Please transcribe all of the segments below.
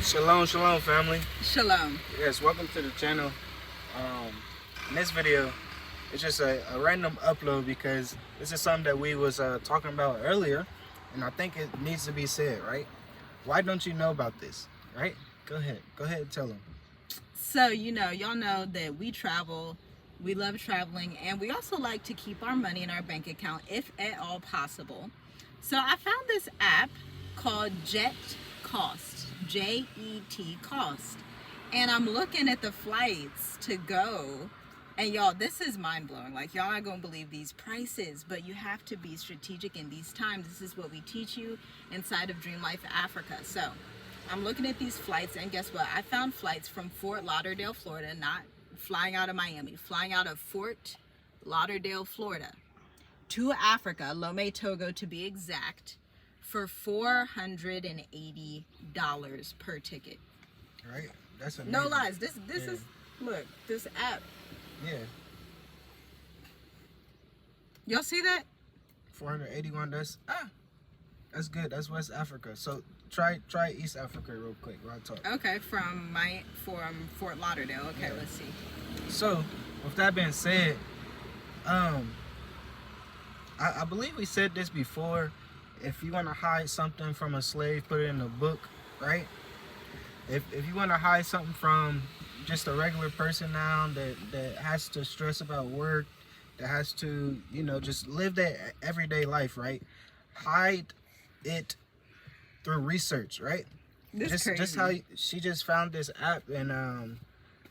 Shalom, shalom, family. Shalom. Yes, welcome to the channel. In this video, it's just a random upload because this is something that we was talking about earlier, and I think it needs to be said, right? Why don't you know about this, right? Go ahead and tell them. So, y'all know that we travel, we love traveling, and we also like to keep our money in our bank account if at all possible. So I found this app called Jet Cost, Jet Cost, and I'm looking at the flights to go, and y'all, this is mind-blowing. Like, y'all not gonna believe these prices, but you have to be strategic in these times. This is what we teach you inside of Dream Life Africa. So I'm looking at these flights, and guess what? I found flights from Fort Lauderdale, Florida, not flying out of Miami, flying out of Fort Lauderdale, Florida, to Africa, Lome, Togo to be exact, for $480 per ticket. Right? That's amazing. No lies. This is, look, this app. Yeah. Y'all see that? 481. That's good. That's West Africa. So try East Africa real quick while I talk. Okay, from Fort Lauderdale. Okay, Yeah. let's see. So, with that being said, I believe we said this before. If you want to hide something from a slave, put it in a book, right? If you want to hide something from just a regular person now that has to stress about work, that has to, just live their everyday life, right? Hide it through research, right? Just how she just found this app and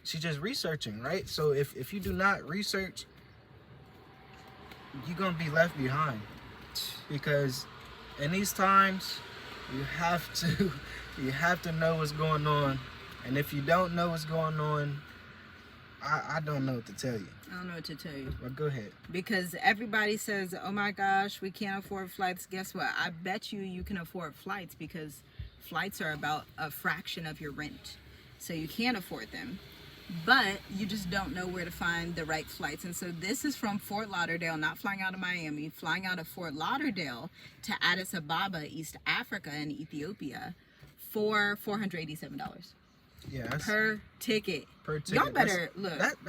she's just researching, right? So if you do not research, you're gonna be left behind, because in these times you have to know what's going on, and if you don't know what's going on, I don't know what to tell you. I don't know what to tell you. But go ahead. Because everybody says, oh my gosh, we can't afford flights. Guess what? I bet you can afford flights, because flights are about a fraction of your rent. So you can afford them, but you just don't know where to find the right flights. And so this is from Fort Lauderdale, not flying out of Miami, flying out of Fort Lauderdale to Addis Ababa, East Africa in Ethiopia, for $487. Yeah, per ticket. Y'all Better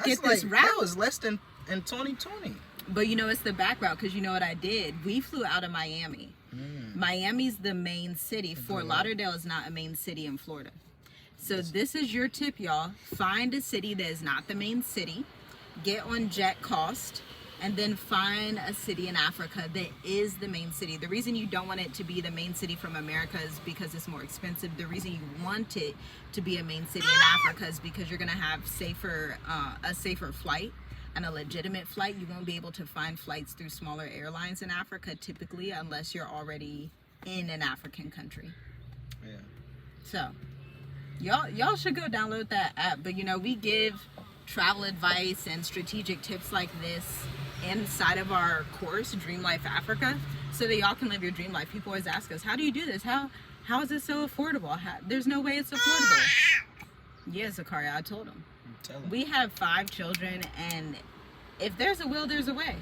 get this route. That was less than in 2020. But it's the back route, because you know what I did? We flew out of Miami. Miami's the main city. Fort Lauderdale is not a main city in Florida. So this is your tip, y'all. Find a city that is not the main city. Get on Jet Cost, and then find a city in Africa that is the main city. The reason you don't want it to be the main city from America is because it's more expensive. The reason you want it to be a main city in Africa is because you're gonna have a safer flight and a legitimate flight. You won't be able to find flights through smaller airlines in Africa typically, unless you're already in an African country. Yeah. So y'all should go download that app. But we give travel advice and strategic tips like this inside of our course, Dream Life Africa, so that y'all can live your dream life. People always ask us, how do you do this? How is it so affordable? There's no way it's affordable. Yeah, Zakaria, I told him. We have 5 children, and if there's a will, there's a way.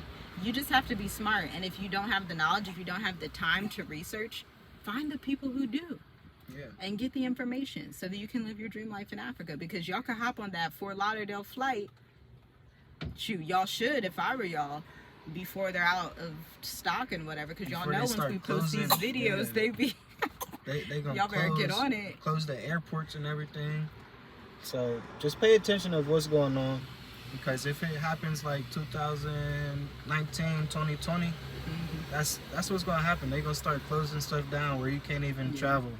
You just have to be smart. And if you don't have the knowledge, if you don't have the time to research, find the people who do. Yeah. And get the information so that you can live your dream life in Africa, because y'all can hop on that Fort Lauderdale flight. Shoot, y'all should, if I were y'all, before they're out of stock and whatever, because y'all know once we post these videos, they gonna y'all better get on it. Close the airports and everything. So just pay attention of what's going on, because if it happens like 2019, 2020, that's what's gonna happen. They're gonna start closing stuff down where you can't even travel.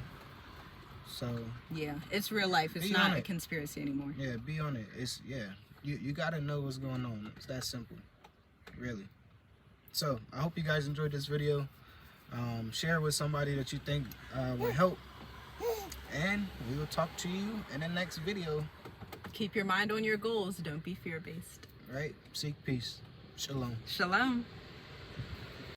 So yeah, it's real life. It's not a conspiracy anymore. Yeah, be on it. You gotta know what's going on. It's that simple, really. So I hope you guys enjoyed this video. Share it with somebody that you think will help, and we will talk to you in the next video. Keep your mind on your goals. Don't be fear-based. Right? Seek peace. Shalom. Shalom.